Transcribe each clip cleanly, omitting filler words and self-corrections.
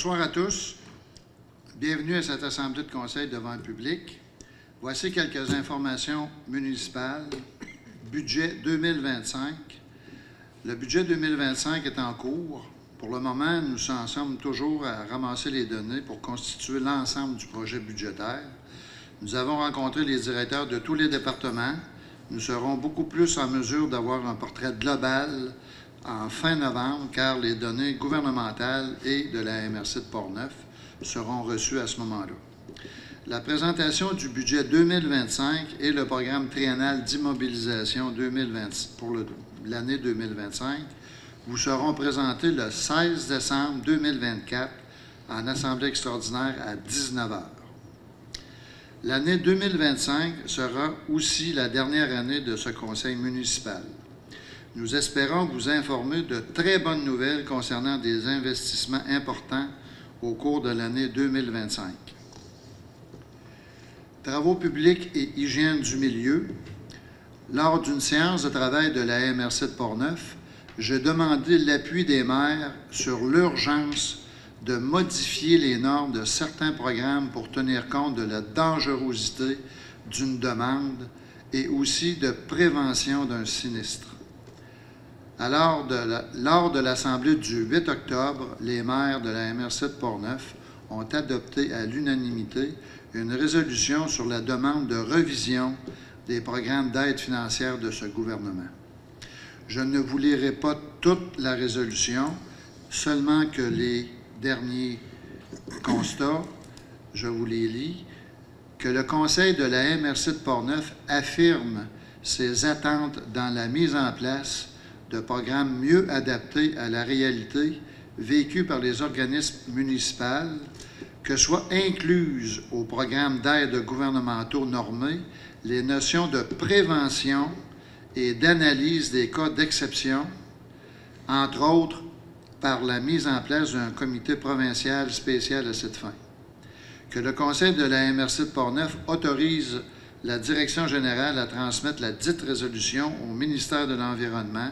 Bonsoir à tous. Bienvenue à cette assemblée de conseil devant le public. Voici quelques informations municipales. Budget 2025. Le budget 2025 est en cours. Pour le moment, nous en sommes toujours à ramasser les données pour constituer l'ensemble du projet budgétaire. Nous avons rencontré les directeurs de tous les départements. Nous serons beaucoup plus en mesure d'avoir un portrait global en fin novembre, car les données gouvernementales et de la MRC de Portneuf seront reçues à ce moment-là. La présentation du budget 2025 et le programme triennal d'immobilisation pour l'année 2025 vous seront présentés le 16 décembre 2024 en Assemblée extraordinaire à 19 h. L'année 2025 sera aussi la dernière année de ce conseil municipal. Nous espérons vous informer de très bonnes nouvelles concernant des investissements importants au cours de l'année 2025. Travaux publics et hygiène du milieu. Lors d'une séance de travail de la MRC de Portneuf, j'ai demandé l'appui des maires sur l'urgence de modifier les normes de certains programmes pour tenir compte de la dangerosité d'une demande et aussi de prévention d'un sinistre. Lors de l'Assemblée du 8 octobre, les maires de la MRC de Portneuf ont adopté à l'unanimité une résolution sur la demande de révision des programmes d'aide financière de ce gouvernement. Je ne vous lirai pas toute la résolution, seulement que les derniers constats, je vous les lis, que le Conseil de la MRC de Portneuf affirme ses attentes dans la mise en place de programmes mieux adaptés à la réalité vécue par les organismes municipaux, que soient incluses au programme d'aide gouvernementaux normés les notions de prévention et d'analyse des cas d'exception, entre autres par la mise en place d'un comité provincial spécial à cette fin. Que le Conseil de la MRC de Portneuf autorise la Direction générale à transmettre la dite résolution au ministère de l'Environnement,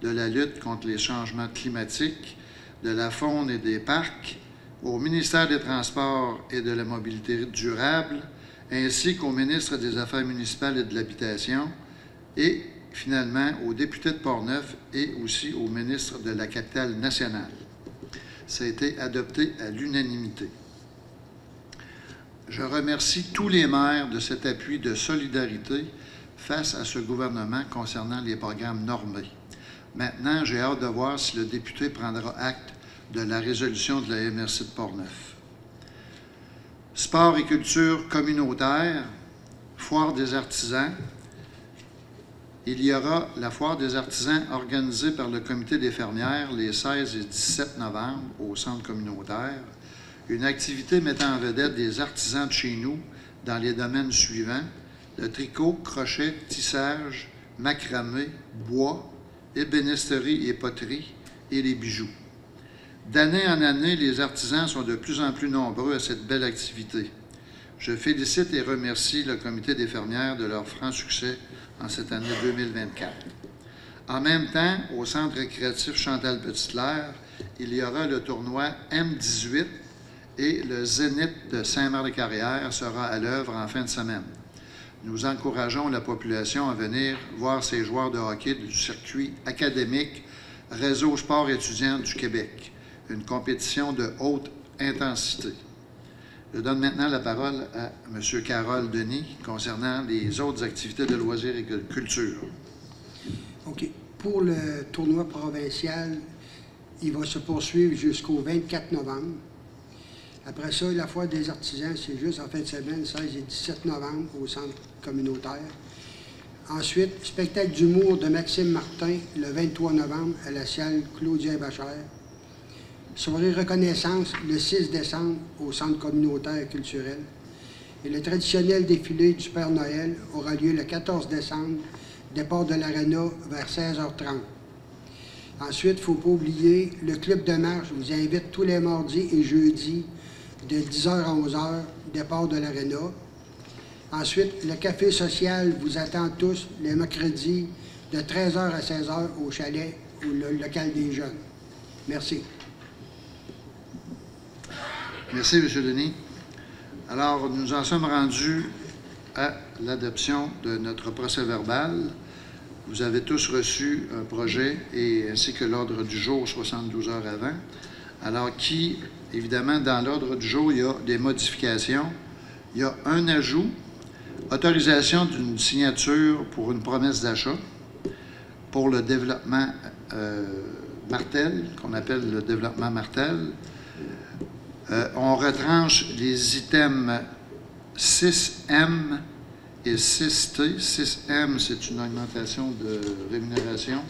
de la lutte contre les changements climatiques, de la faune et des parcs, au ministère des Transports et de la Mobilité durable, ainsi qu'au ministre des Affaires municipales et de l'Habitation, et finalement au député de Portneuf et aussi au ministre de la Capitale-Nationale. Ça a été adopté à l'unanimité. Je remercie tous les maires de cet appui de solidarité face à ce gouvernement concernant les programmes normés. Maintenant, j'ai hâte de voir si le député prendra acte de la résolution de la MRC de Portneuf. Sport et culture communautaire, foire des artisans. Il y aura la foire des artisans organisée par le comité des fermières les 16 et 17 novembre au centre communautaire. Une activité mettant en vedette des artisans de chez nous dans les domaines suivants: le tricot, crochet, tissage, macramé, bois, ébénisterie et poterie et les bijoux. D'année en année, les artisans sont de plus en plus nombreux à cette belle activité. Je félicite et remercie le comité des fermières de leur franc succès en cette année 2024. En même temps, au centre récréatif Chantal Petitclerc, il y aura le tournoi M18 et le Zénith de Saint-Marc-des-Carrières sera à l'œuvre en fin de semaine. Nous encourageons la population à venir voir ces joueurs de hockey du circuit académique Réseau Sport étudiant du Québec, une compétition de haute intensité. Je donne maintenant la parole à M. Carole Denis concernant les autres activités de loisirs et de culture. OK. Pour le tournoi provincial, il va se poursuivre jusqu'au 24 novembre. Après ça, la foire des artisans, c'est juste en fin de semaine, 16 et 17 novembre, au centre communautaire. Ensuite, spectacle d'humour de Maxime Martin, le 23 novembre, à la salle Claudien Bachère. Soirée reconnaissance, le 6 décembre, au centre communautaire culturel. Et le traditionnel défilé du Père Noël aura lieu le 14 décembre, départ de l'Arena vers 16h30. Ensuite, il ne faut pas oublier, le club de marche vous invite tous les mardis et jeudis de 10h à 11h, départ de l'Arena. Ensuite, le café social vous attend tous les mercredis de 13h à 16h au chalet ou le local des jeunes. Merci. Merci, M. Denis. Alors, nous en sommes rendus à l'adoption de notre procès-verbal. Vous avez tous reçu un projet ainsi que l'ordre du jour 72 heures avant. Alors, évidemment, dans l'ordre du jour, il y a des modifications. Il y a un ajout, autorisation d'une signature pour une promesse d'achat pour le développement Martel, qu'on appelle le développement Martel. On retranche les items 6M et 6T. 6M, c'est une augmentation de rémunération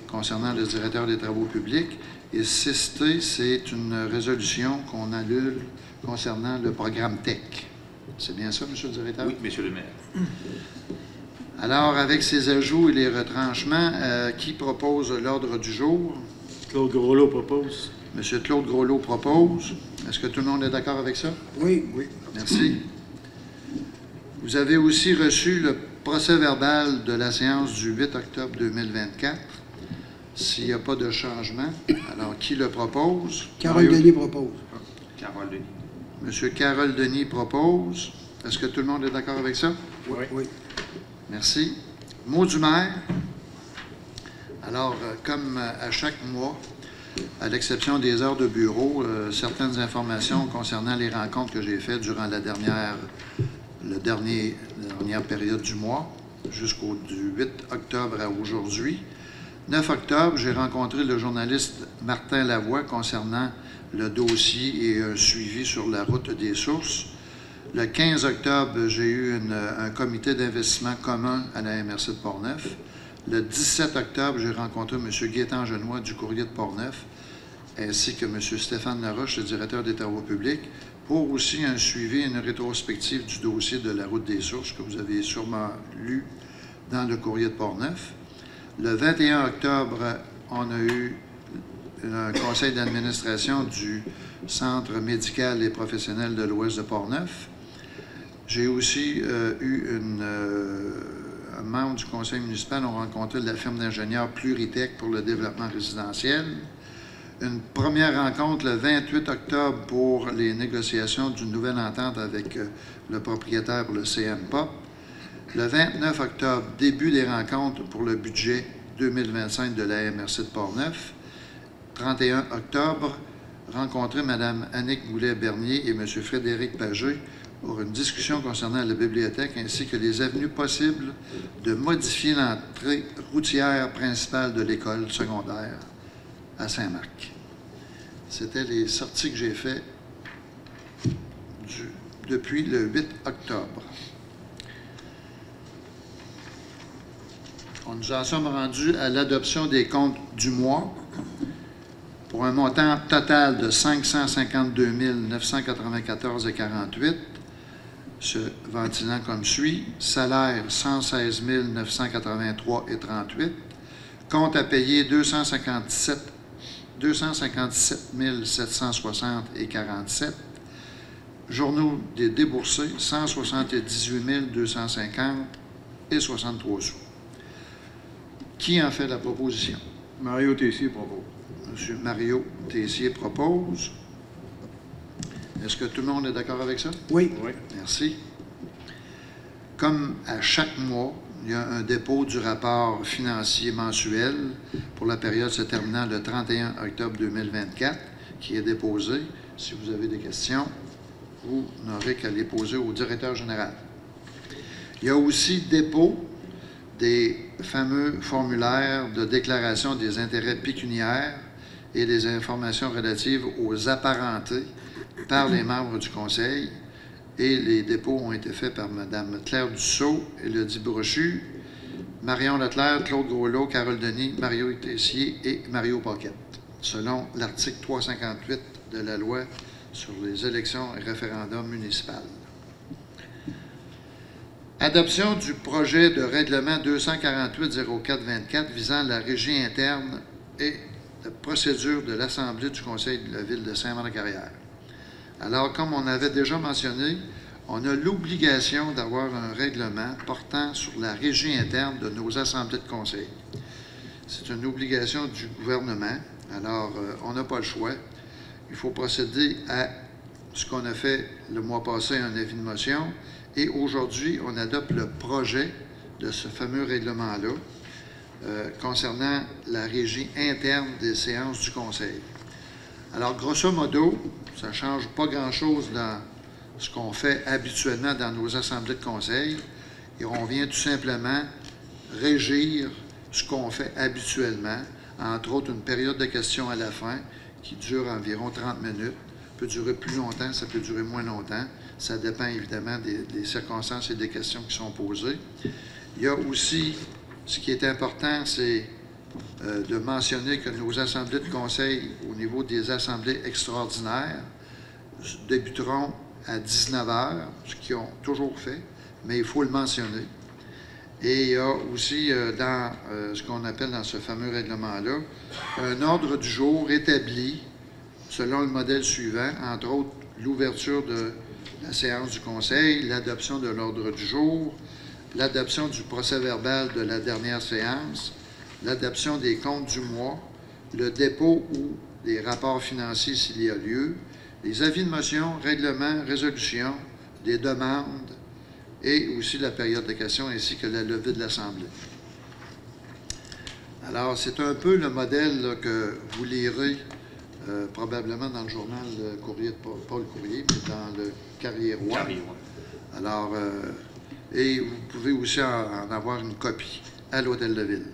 concernant le directeur des travaux publics. Et 6T, c'est une résolution qu'on annule concernant le programme TEC. C'est bien ça, M. le directeur? Oui, M. le maire. Alors, avec ces ajouts et les retranchements, qui propose l'ordre du jour? Claude Groslot propose. M. Claude Groslot propose. Est-ce que tout le monde est d'accord avec ça? Oui. Oui. Merci. Vous avez aussi reçu le procès-verbal de la séance du 8 octobre 2024. S'il n'y a pas de changement, alors qui le propose? Carole Denis propose. Carole Denis. M. Carole Denis propose. Est-ce que tout le monde est d'accord avec ça? Oui. Merci. Mot du maire. Alors, comme à chaque mois, à l'exception des heures de bureau, certaines informations concernant les rencontres que j'ai faites durant la dernière période du mois, jusqu'au 8 octobre à aujourd'hui. 9 octobre, j'ai rencontré le journaliste Martin Lavoie concernant le dossier et un suivi sur la route des sources. Le 15 octobre, j'ai eu un comité d'investissement commun à la MRC de Portneuf. Le 17 octobre, j'ai rencontré M. Gaétan Genois du Courrier de Portneuf, ainsi que M. Stéphane Laroche, le directeur des travaux publics, pour aussi un suivi et une rétrospective du dossier de la route des sources que vous avez sûrement lu dans le Courrier de Portneuf. Le 21 octobre, on a eu un conseil d'administration du Centre médical et professionnel de l'Ouest de Portneuf. J'ai aussi eu un membre du conseil municipal ont rencontré la firme d'ingénieurs Pluritech pour le développement résidentiel. Une première rencontre le 28 octobre pour les négociations d'une nouvelle entente avec le propriétaire pour le CM-POP. Le 29 octobre, début des rencontres pour le budget 2025 de la MRC de Portneuf. 31 octobre, rencontrer Mme Annick Goulet-Bernier et M. Frédéric Pagé pour une discussion concernant la bibliothèque ainsi que les avenues possibles de modifier l'entrée routière principale de l'école secondaire à Saint-Marc. C'était les sorties que j'ai faites depuis le 8 octobre. On nous en sommes rendus à l'adoption des comptes du mois pour un montant total de 552 994,48 se ventilant comme suit. Salaire 116 983,38. Compte à payer 257 760,47. Journaux des déboursés 178 250,63 sous. Qui en fait la proposition? Mario Tessier propose. M. Mario Tessier propose. Est-ce que tout le monde est d'accord avec ça? Oui. Merci. Comme à chaque mois, il y a un dépôt du rapport financier mensuel pour la période se terminant le 31 octobre 2024 qui est déposé. Si vous avez des questions, vous n'aurez qu'à les poser au directeur général. Il y a aussi dépôt des fameux formulaires de déclaration des intérêts pécuniaires et des informations relatives aux apparentés par les membres du Conseil. Et les dépôts ont été faits par Mme Claire Dussault, Élodie Brochu, Marion Leclerc, Claude Groslot, Carole Denis, Mario Tessier et Mario Paquette, selon l'article 358 de la loi sur les élections et référendums municipaux. Adoption du projet de règlement 248-04-24 visant la régie interne et la procédure de l'Assemblée du Conseil de la Ville de Saint-Marc-Carrière. Alors, comme on avait déjà mentionné, on a l'obligation d'avoir un règlement portant sur la régie interne de nos assemblées de conseil. C'est une obligation du gouvernement, alors on n'a pas le choix. Il faut procéder à ce qu'on a fait le mois passé, un avis de motion, et aujourd'hui, on adopte le projet de ce fameux règlement-là concernant la régie interne des séances du Conseil. Alors, grosso modo, ça ne change pas grand-chose dans ce qu'on fait habituellement dans nos assemblées de conseil, et on vient tout simplement régir ce qu'on fait habituellement, entre autres une période de questions à la fin qui dure environ 30 minutes, peut durer plus longtemps, ça peut durer moins longtemps, ça dépend évidemment des circonstances et des questions qui sont posées. Il y a aussi, ce qui est important, c'est de mentionner que nos assemblées de conseil au niveau des assemblées extraordinaires débuteront à 19 h, ce qu'ils ont toujours fait, mais il faut le mentionner. Et il y a aussi, dans ce qu'on appelle dans ce fameux règlement-là, un ordre du jour établi selon le modèle suivant, entre autres l'ouverture de la séance du Conseil, l'adoption de l'ordre du jour, l'adoption du procès-verbal de la dernière séance, l'adoption des comptes du mois, le dépôt ou des rapports financiers s'il y a lieu, les avis de motion, règlements, résolutions, des demandes et aussi la période de questions ainsi que la levée de l'Assemblée. Alors, c'est un peu le modèle là, que vous lirez probablement dans le journal Courrier de Paul Courrier, mais dans le Carrier-Roi. Alors, et vous pouvez aussi en avoir une copie à l'Hôtel de Ville.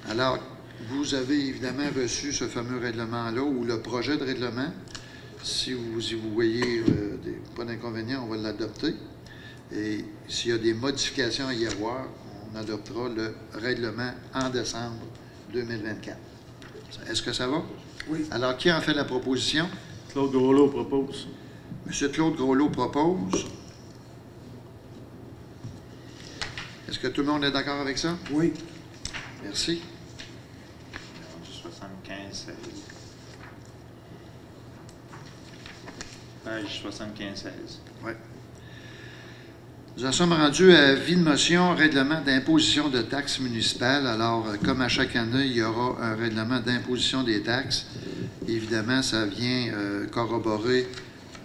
Alors, vous avez évidemment reçu ce fameux règlement-là ou le projet de règlement. Si vous voyez pas d'inconvénient, on va l'adopter. Et s'il y a des modifications à y avoir, on adoptera le règlement en décembre 2024. Est-ce que ça va? Oui. Alors, qui en fait la proposition? Claude Groslo propose. M. Claude Groslo propose. Est-ce que tout le monde est d'accord avec ça? Oui. Merci. 75-16. Page 75-16. Oui. Nous en sommes rendus à avis de motion, règlement d'imposition de taxes municipales. Alors, comme à chaque année, il y aura un règlement d'imposition des taxes. Évidemment, ça vient corroborer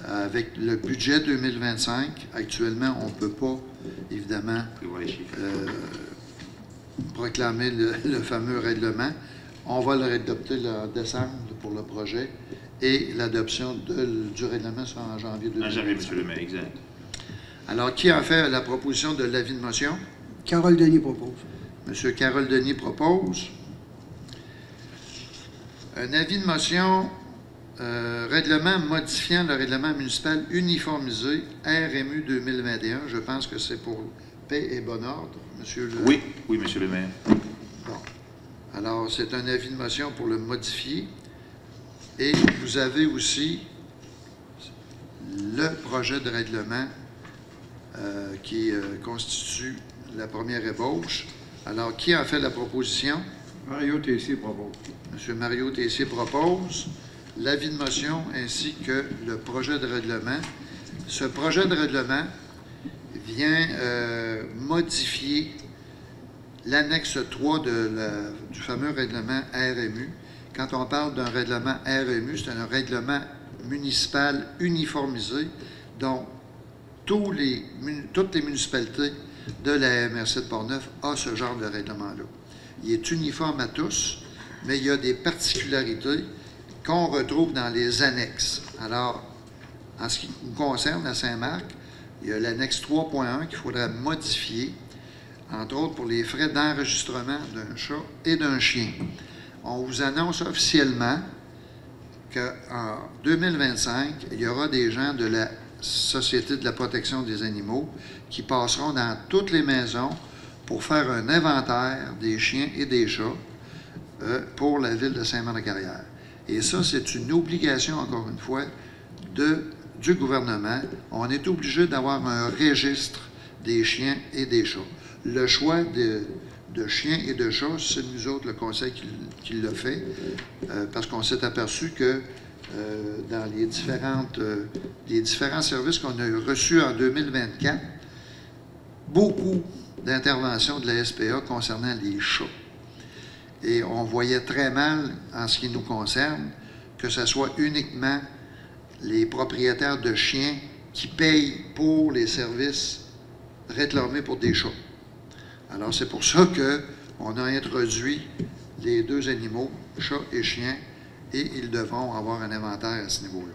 avec le budget 2025. Actuellement, on ne peut pas, évidemment, proclamer le fameux règlement. On va le adopter en décembre pour le projet et l'adoption du règlement sera en janvier 2025. En janvier, M. le maire, exact. Alors, qui en fait la proposition de l'avis de motion? Carole Denis propose. M. Carole Denis propose. Un avis de motion, règlement modifiant le règlement municipal uniformisé RMU 2021. Je pense que c'est pour paix et bon ordre, M. le... Oui, M. le maire. Bon. Alors, c'est un avis de motion pour le modifier. Et vous avez aussi le projet de règlement qui constitue la première ébauche. Alors, qui en fait la proposition? Mario Tessier propose. M. Mario Tessier propose l'avis de motion ainsi que le projet de règlement. Ce projet de règlement vient modifier l'annexe 3 du fameux règlement RMU. Quand on parle d'un règlement RMU, c'est un règlement municipal uniformisé dont toutes les municipalités de la MRC de Portneuf ont ce genre de règlement-là. Il est uniforme à tous, mais il y a des particularités qu'on retrouve dans les annexes. Alors, en ce qui nous concerne à Saint-Marc, il y a l'annexe 3.1 qu'il faudra modifier, entre autres pour les frais d'enregistrement d'un chat et d'un chien. On vous annonce officiellement qu'en 2025, il y aura des gens de la Société de la protection des animaux qui passeront dans toutes les maisons pour faire un inventaire des chiens et des chats pour la ville de Saint-Marc-de-Carrière. Et ça, c'est une obligation, encore une fois, du gouvernement. On est obligé d'avoir un registre des chiens et des chats. Le choix de chiens et de chats, c'est nous autres, le Conseil, qui l'a fait, parce qu'on s'est aperçu que dans les différents services qu'on a reçus en 2024, beaucoup d'interventions de la SPA concernant les chats. Et on voyait très mal, en ce qui nous concerne, que ce soit uniquement les propriétaires de chiens qui payent pour les services réclamés pour des chats. Alors, c'est pour ça qu'on a introduit les deux animaux, chat et chien, et ils devront avoir un inventaire à ce niveau-là.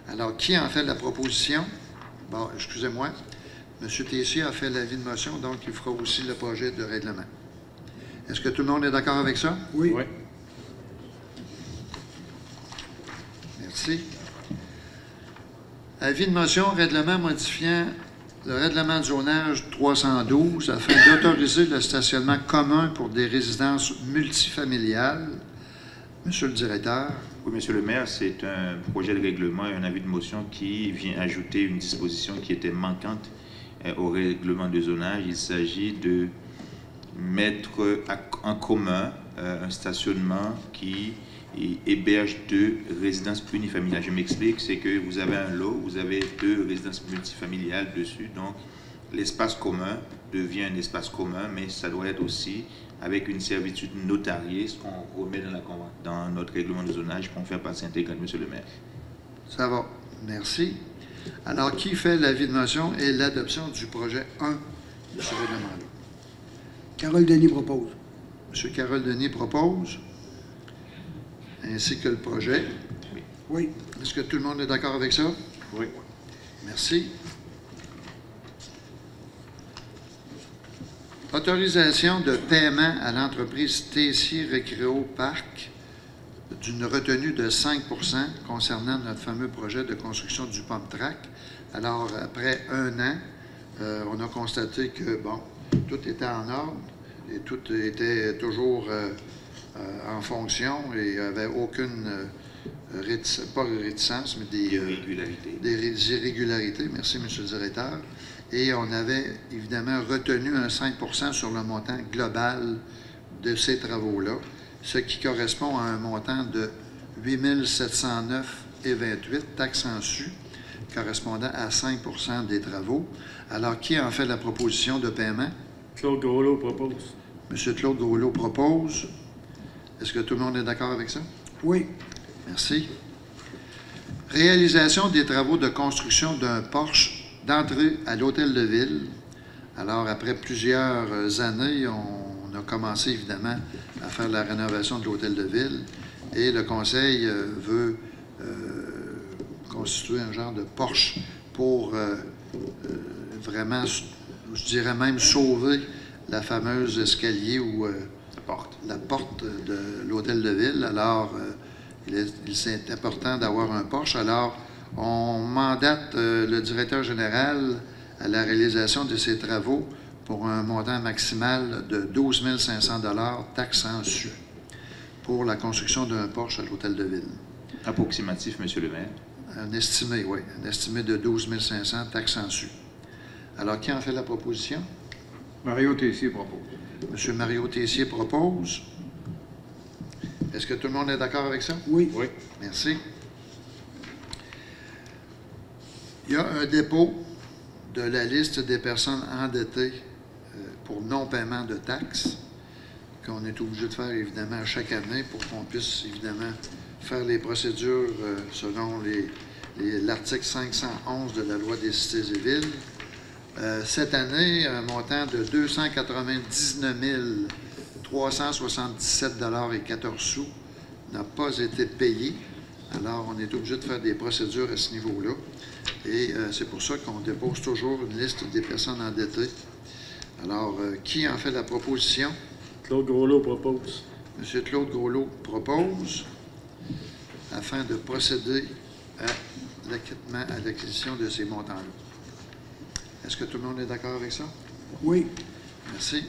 Alors, qui en fait la proposition? Bon, excusez-moi. M. Tessier a fait l'avis de motion, donc il fera aussi le projet de règlement. Est-ce que tout le monde est d'accord avec ça? Oui. Oui. Merci. Avis de motion, règlement modifiant le règlement de zonage 312 afin d'autoriser le stationnement commun pour des résidences multifamiliales. Monsieur le directeur. Oui, Monsieur le maire, c'est un projet de règlement et un avis de motion qui vient ajouter une disposition qui était manquante au règlement de zonage. Il s'agit de mettre en commun un stationnement qui héberge deux résidences unifamiliales. Je m'explique, c'est que vous avez un lot, vous avez deux résidences multifamiliales dessus, donc l'espace commun devient un espace commun, mais ça doit être aussi avec une servitude notariée, ce qu'on remet dans notre règlement de zonage pour en faire partie intégrante, Monsieur le maire. Ça va. Merci. Alors, qui fait l'avis de motion et l'adoption du projet 1 de ce règlement-là? Carole Denis propose. M. Carole Denis propose, ainsi que le projet. Oui. Est-ce que tout le monde est d'accord avec ça? Oui. Merci. Autorisation de paiement à l'entreprise Tessier Récréo Parc d'une retenue de 5 % concernant notre fameux projet de construction du pump track. Alors, après un an, on a constaté que, bon, tout était en ordre et tout était toujours en fonction et il n'y avait aucune, pas réticence, mais des irrégularités. Merci, M. le directeur. Et on avait évidemment retenu un 5 % sur le montant global de ces travaux-là, ce qui correspond à un montant de 8 709,28 taxes en su, correspondant à 5 % des travaux. Alors, qui en fait la proposition de paiement? Claude Groslo propose. M. Claude Groslo propose. Est-ce que tout le monde est d'accord avec ça? Oui. Merci. Réalisation des travaux de construction d'un porche d'entrée à l'Hôtel de Ville. Alors, après plusieurs années, on a commencé évidemment à faire la rénovation de l'Hôtel de Ville et le Conseil veut constituer un genre de porche pour vraiment, je dirais même, sauver la fameuse escalier ou la porte de l'Hôtel de Ville. Alors, c'est important d'avoir un porche. Alors, on mandate le directeur général à la réalisation de ces travaux pour un montant maximal de 12 500 $ taxes en su pour la construction d'un porche à l'Hôtel de Ville. Approximatif, Monsieur le maire. Un estimé, oui. Un estimé de 12 500 taxes en su. Alors, qui en fait la proposition? Mario Tessier propose. M. Mario Tessier propose. Est-ce que tout le monde est d'accord avec ça? Oui. Oui. Merci. Il y a un dépôt de la liste des personnes endettées pour non-paiement de taxes qu'on est obligé de faire évidemment à chaque année pour qu'on puisse évidemment faire les procédures selon l'article 511 de la Loi des cités et villes. Cette année, un montant de 299 377,14 $ n'a pas été payé. Alors, on est obligé de faire des procédures à ce niveau-là. Et c'est pour ça qu'on dépose toujours une liste des personnes endettées. Alors, qui en fait la proposition? Claude Groslo propose. M. Claude Groslo propose afin de procéder à l'acquittement, à l'acquisition de ces montants-là. Est-ce que tout le monde est d'accord avec ça? Oui. Merci.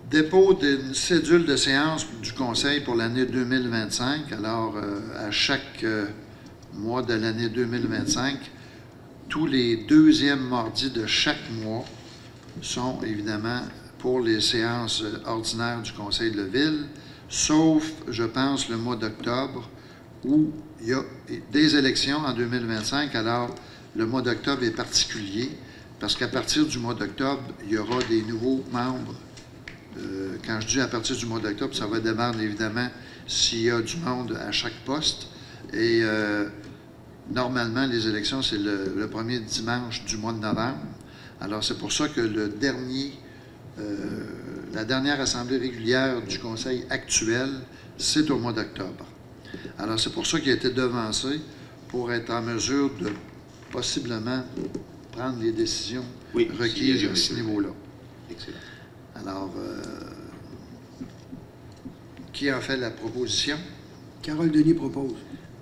Dépôt d'une cédule de séance du Conseil pour l'année 2025. Alors, à chaque mois de l'année 2025, tous les deuxièmes mardis de chaque mois sont évidemment pour les séances ordinaires du Conseil de ville, sauf, je pense, le mois d'octobre, où il y a des élections en 2025. Alors, le mois d'octobre est particulier, parce qu'à partir du mois d'octobre, il y aura des nouveaux membres. Quand je dis à partir du mois d'octobre, ça va dépendre évidemment s'il y a du monde à chaque poste. Et normalement, les élections, c'est le premier dimanche du mois de novembre. Alors, c'est pour ça que la dernière assemblée régulière du Conseil actuel, c'est au mois d'octobre. Alors, c'est pour ça qu'il a été devancé pour être en mesure de possiblement prendre les décisions requises à ce niveau-là. Excellent. Alors, qui a fait la proposition? Carole Denis propose.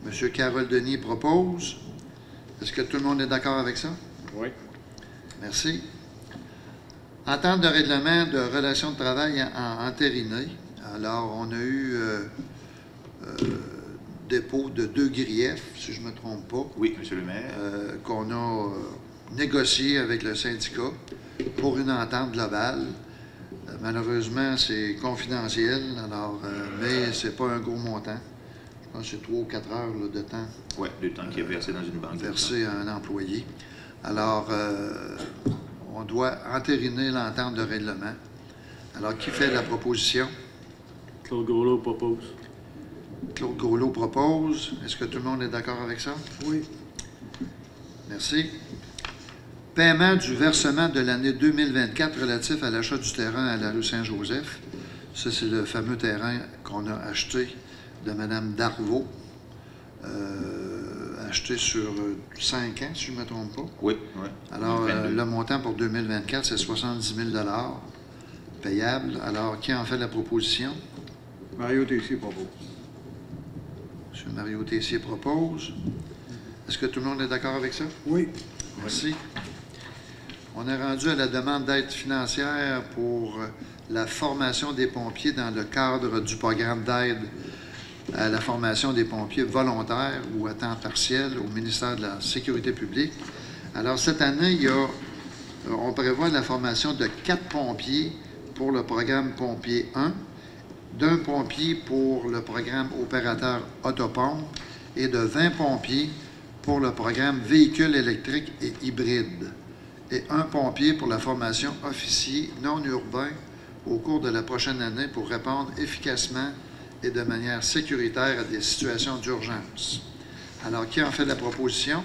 M. Carole Denis propose. Est-ce que tout le monde est d'accord avec ça? Oui. Merci. Entente de règlement de relations de travail entérinées. Alors, on a eu dépôt de 2 griefs, si je ne me trompe pas. Oui, M. le maire. Qu'on a négocié avec le syndicat pour une entente globale. Malheureusement, c'est confidentiel, alors, mais ce n'est pas un gros montant. Je pense que c'est 3 ou 4 heures là, de temps. Oui, de temps qui est versé dans une banque. Versé à un employé. Alors, on doit entériner l'entente de règlement. Alors, qui fait la proposition? Claude Groslo propose. Claude Groslo propose. Est-ce que tout le monde est d'accord avec ça? Oui. Merci. Paiement du versement de l'année 2024 relatif à l'achat du terrain à la rue Saint-Joseph. Ça, c'est le fameux terrain qu'on a acheté de Mme Darvaux. Acheté sur 5 ans, si je ne me trompe pas. Oui, oui. Alors, le montant pour 2024, c'est 70 000 payable. Alors, qui en fait la proposition? Mario Tessier propose. M. Mario Tessier propose. Est-ce que tout le monde est d'accord avec ça? Oui. Merci. On est rendu à la demande d'aide financière pour la formation des pompiers dans le cadre du programme d'aide à la formation des pompiers volontaires ou à temps partiel au ministère de la Sécurité publique. Alors, cette année, on prévoit la formation de 4 pompiers pour le programme Pompier 1, d'un pompier pour le programme Opérateur Autopompe et de 20 pompiers pour le programme Véhicules électriques et hybrides, et un pompier pour la formation officier non urbain au cours de la prochaine année pour répondre efficacement et de manière sécuritaire à des situations d'urgence. Alors, qui en fait la proposition?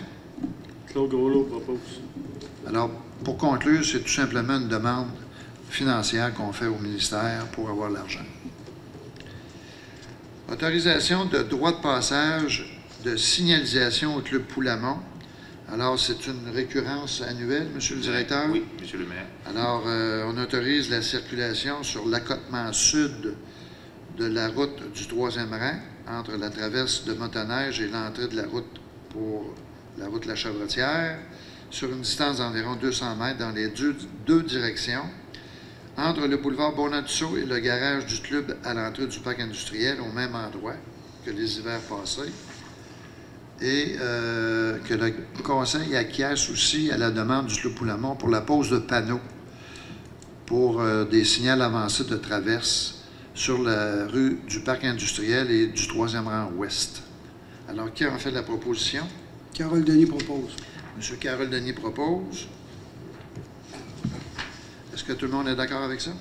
Claude Groslo propose. Alors, pour conclure, c'est tout simplement une demande financière qu'on fait au ministère pour avoir l'argent. Autorisation de droit de passage de signalisation au Club Poulamont. Alors, c'est une récurrence annuelle, M. le directeur? Oui, M. le maire. Alors, on autorise la circulation sur l'accotement sud de la route du 3e rang, entre la traverse de motoneige et l'entrée de la route pour la route La Chevrotière, sur une distance d'environ 200 mètres dans les deux directions, entre le boulevard Bonatusseau et le garage du club à l'entrée du parc industriel, au même endroit que les hivers passés, et que le Conseil acquiesce aussi à la demande du Club Poulamont pour la pose de panneaux pour des signaux avancés de traverse sur la rue du parc industriel et du 3e rang ouest. Alors, qui a fait la proposition? Carole Denis propose. M. Carole Denis propose. Est-ce que tout le monde est d'accord avec ça?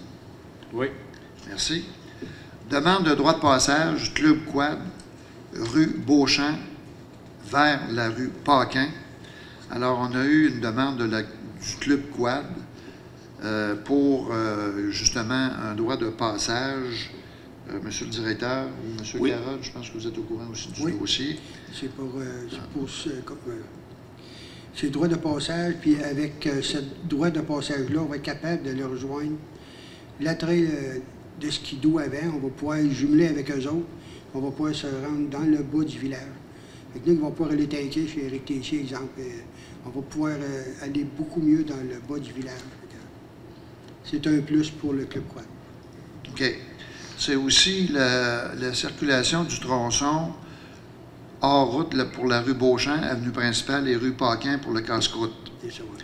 Oui. Merci. Demande de droit de passage, Club Quad, rue Beauchamp, vers la rue Paquin. Alors, on a eu une demande du Club Quad pour, justement, un droit de passage. Monsieur le directeur, ou Monsieur Carole, je pense que vous êtes au courant aussi du dossier. C'est le droit de passage, puis avec ce droit de passage-là, on va être capable de le rejoindre. L'attrait de skidoo avant, on va pouvoir jumeler avec eux autres. On va pouvoir se rendre dans le bas du village. Fait que nous, on va pouvoir aller tanker chez Éric Tessier, exemple. On va pouvoir aller beaucoup mieux dans le bas du village. C'est un plus pour le Club Quad. OK. C'est aussi la circulation du tronçon hors route pour la rue Beauchamp, avenue principale, et rue Paquin pour le casse-croûte. C'est ça, oui.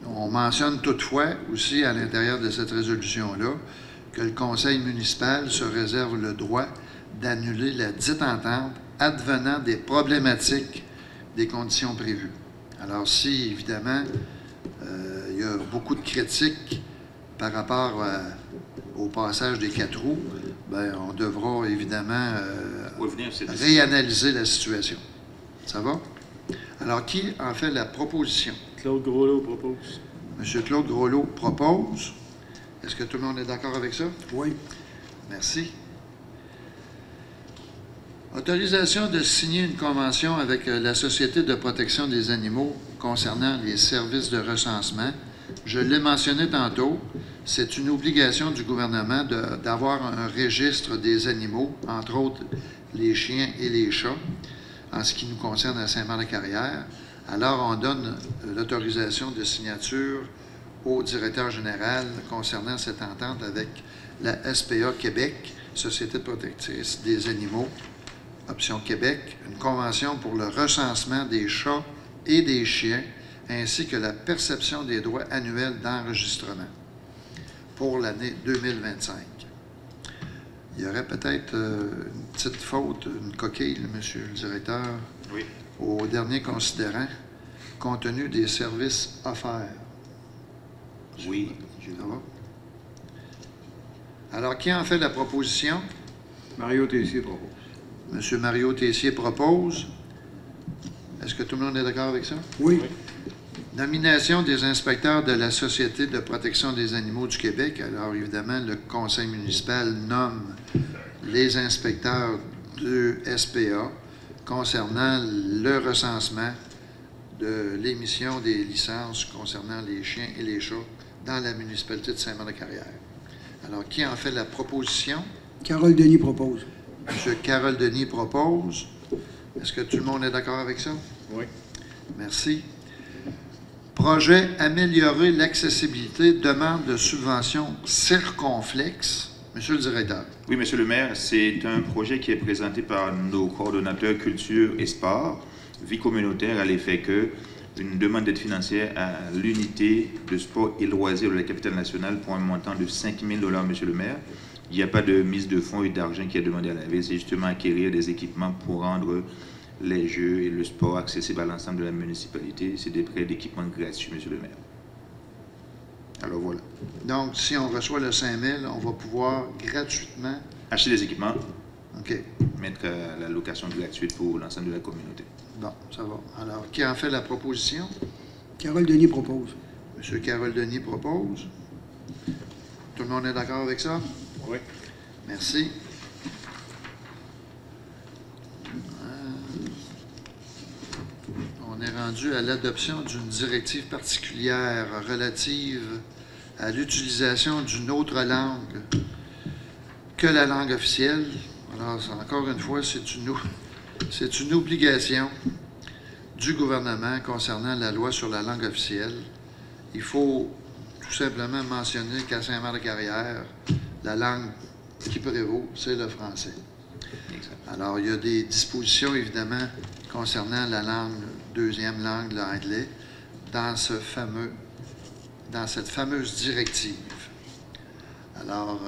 On mentionne toutefois aussi à l'intérieur de cette résolution-là que le conseil municipal se réserve le droit d'annuler la dite entente advenant des problématiques des conditions prévues. Alors si, évidemment, il y a beaucoup de critiques par rapport au passage des 4 roues, bien, on devra évidemment revenir sur cette réanalyser la situation. Ça va? Alors, qui en fait la proposition? Claude Groslo propose. M. Claude Groslo propose. Est-ce que tout le monde est d'accord avec ça? Oui. Merci. Autorisation de signer une convention avec la Société de protection des animaux concernant les services de recensement. Je l'ai mentionné tantôt, c'est une obligation du gouvernement d'avoir un registre des animaux, entre autres les chiens et les chats, en ce qui nous concerne à Saint-Marc-de-Carrière. Alors, on donne l'autorisation de signature au directeur général concernant cette entente avec la SPA Québec, Société de protection des animaux, Option Québec, une convention pour le recensement des chats et des chiens, ainsi que la perception des droits annuels d'enregistrement pour l'année 2025. Il y aurait peut-être une petite faute, une coquille, Monsieur le directeur, Oui. au dernier considérant, compte tenu des services offerts. Oui. Ça va? Alors, qui en fait la proposition? Mario Tessier propose. M. Mario Tessier propose. Est-ce que tout le monde est d'accord avec ça? Oui. Nomination des inspecteurs de la Société de protection des animaux du Québec. Alors, évidemment, le conseil municipal nomme les inspecteurs de SPA concernant le recensement de l'émission des licences concernant les chiens et les chats dans la municipalité de Saint-Marc-de-Carrière. Alors, qui en fait la proposition? Carole Denis propose. M. Carole Denis propose. Est-ce que tout le monde est d'accord avec ça? Oui. Merci. Projet améliorer l'accessibilité, demande de subvention circonflexe. Monsieur le directeur. Oui, Monsieur le maire, c'est un projet qui est présenté par nos coordonnateurs culture et sport, vie communautaire, à l'effet que une demande d'aide financière à l'unité de sport et loisirs de la capitale nationale pour un montant de 5 000 $, Monsieur le maire. Il n'y a pas de mise de fonds et d'argent qui est demandé à la ville, c'est justement acquérir des équipements pour rendre les jeux et le sport accessibles à l'ensemble de la municipalité. C'est des prêts d'équipement gratuits, Monsieur le maire. Alors voilà. Donc, si on reçoit le 5 000, on va pouvoir gratuitement... Acheter des équipements, OK. mettre à la location gratuite pour l'ensemble de la communauté. Bon, ça va. Alors, qui en fait la proposition? Carole Denis propose. M. Carole Denis propose. Tout le monde est d'accord avec ça? Oui. Merci. On est rendu à l'adoption d'une directive particulière relative à l'utilisation d'une autre langue que la langue officielle. Alors, encore une fois, c'est une obligation du gouvernement concernant la loi sur la langue officielle. Il faut tout simplement mentionner qu'à Saint-Marc-de-Carrière, la langue qui prévaut, c'est le français. Exact. Alors, il y a des dispositions, évidemment, concernant la langue, deuxième langue, l'anglais, dans cette fameuse directive. Alors,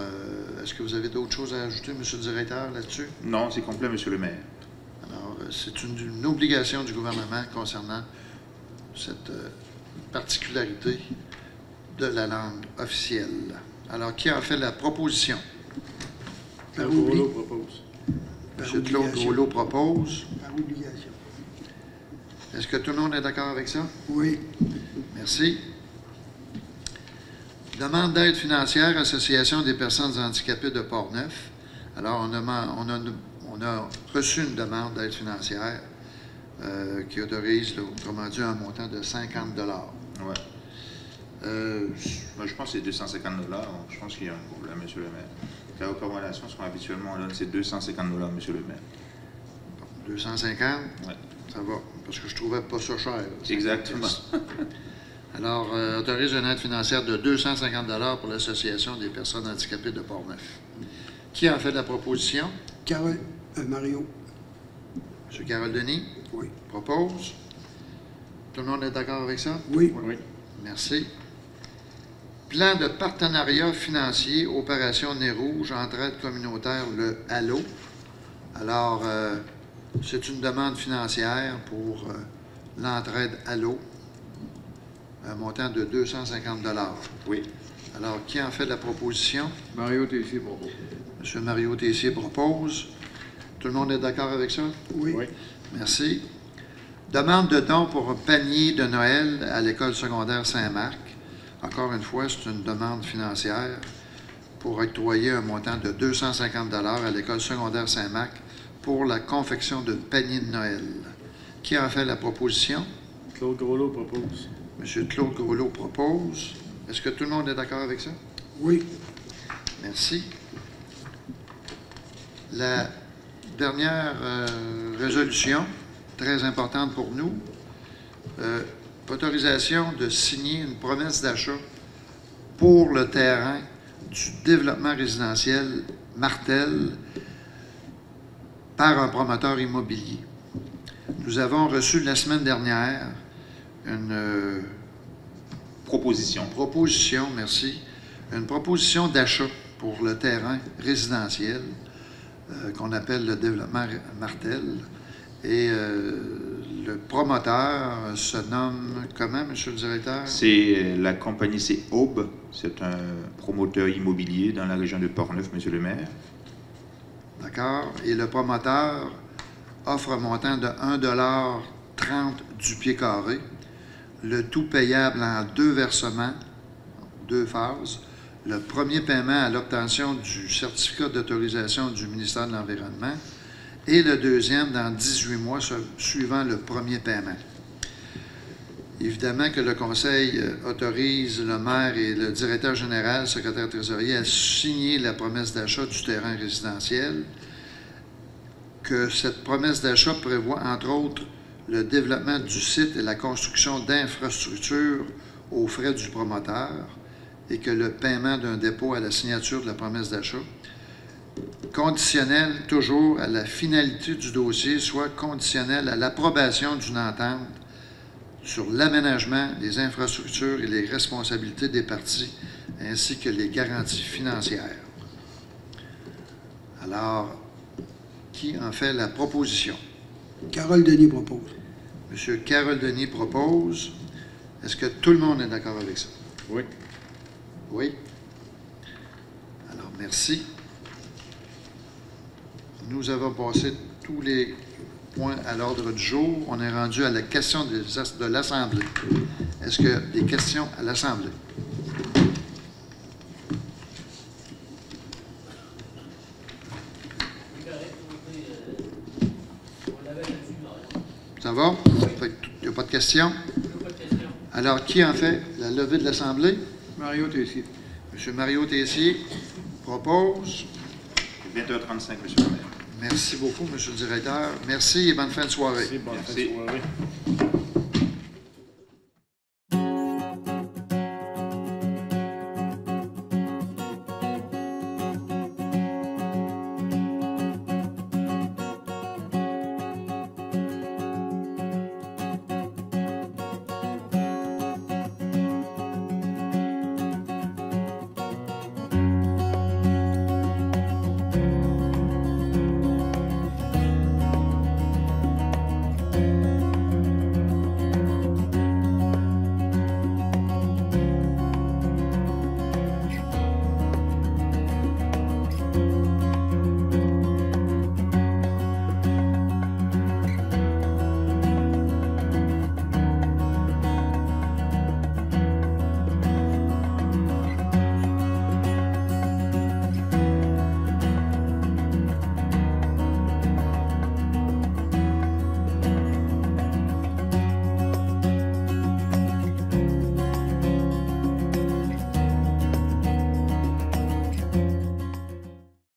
est-ce que vous avez d'autres choses à ajouter, M. le directeur, là-dessus? Non, c'est complet, Monsieur le maire. Alors, c'est une obligation du gouvernement concernant cette particularité de la langue officielle. Alors, qui en fait la proposition? Par Claude oubli. Groslo propose. Par M. Claude obligation. Groslo propose. Par obligation. Est-ce que tout le monde est d'accord avec ça? Oui. Merci. Demande d'aide financière, Association des personnes handicapées de Portneuf. Alors, on a reçu une demande d'aide financière qui autorise, là, autrement dit, un montant de 50 $. Ouais. Moi, je pense que c'est 250 $. Je pense qu'il y a un problème, Monsieur le maire. La recommandation, ce qu'on habituellement donne, c'est 250 $, Monsieur le maire. 250? Ouais. Ça va, parce que je trouvais pas ça cher. Là. Exactement. Alors, autorise une aide financière de 250 $ pour l'Association des personnes handicapées de Portneuf. Qui en fait la proposition? Carole, Mario. M. Carole Denis Oui. propose. Tout le monde est d'accord avec ça? Oui. Oui. Merci. Plan de partenariat financier, Opération Nez Rouge, entraide communautaire, le HALO. Alors, c'est une demande financière pour l'entraide HALO, un montant de 250 $. Oui. Alors, qui en fait la proposition? Mario Tessier propose. M. Mario Tessier propose. Tout le monde est d'accord avec ça? Oui. Oui. Merci. Demande de don pour un panier de Noël à l'école secondaire Saint-Marc. Encore une fois, c'est une demande financière pour octroyer un montant de 250 $ à l'école secondaire Saint-Marc pour la confection de paniers de Noël. Qui en fait la proposition? Claude Groslo propose. M. Claude Groslo propose. Est-ce que tout le monde est d'accord avec ça? Oui. Merci. La dernière résolution, très importante pour nous, autorisation de signer une promesse d'achat pour le terrain du développement résidentiel Martel par un promoteur immobilier. Nous avons reçu la semaine dernière une Proposition. une proposition d'achat pour le terrain résidentiel qu'on appelle le développement Martel. Et le promoteur se nomme comment, M. le directeur? La compagnie, c'est Aube. C'est un promoteur immobilier dans la région de Portneuf, M. le maire. D'accord. Et le promoteur offre un montant de 1,30 $ du pied carré, le tout payable en 2 versements, 2 phases. Le premier paiement à l'obtention du certificat d'autorisation du ministère de l'Environnement et le deuxième dans 18 mois suivant le premier paiement. Évidemment que le Conseil autorise le maire et le directeur général, secrétaire trésorier, à signer la promesse d'achat du terrain résidentiel, que cette promesse d'achat prévoit, entre autres, le développement du site et la construction d'infrastructures aux frais du promoteur et que le paiement d'un dépôt à la signature de la promesse d'achat, conditionnel toujours à la finalité du dossier, soit conditionnel à l'approbation d'une entente sur l'aménagement des infrastructures et les responsabilités des parties, ainsi que les garanties financières. Alors, qui en fait la proposition? Carole Denis propose. M. Carole Denis propose. Est-ce que tout le monde est d'accord avec ça? Oui. Oui. Alors, merci. Nous avons passé tous les points à l'ordre du jour. On est rendu à la question de l'Assemblée. Est-ce qu'il y a des questions à l'Assemblée? Ça va? Il n'y a pas de questions? Alors, qui en fait la levée de l'Assemblée? Mario Tessier. M. Mario Tessier propose. 20h35, M. le maire. Merci beaucoup, M. le directeur. Merci et bonne fin de soirée. Merci, bonne fin de Merci. soirée.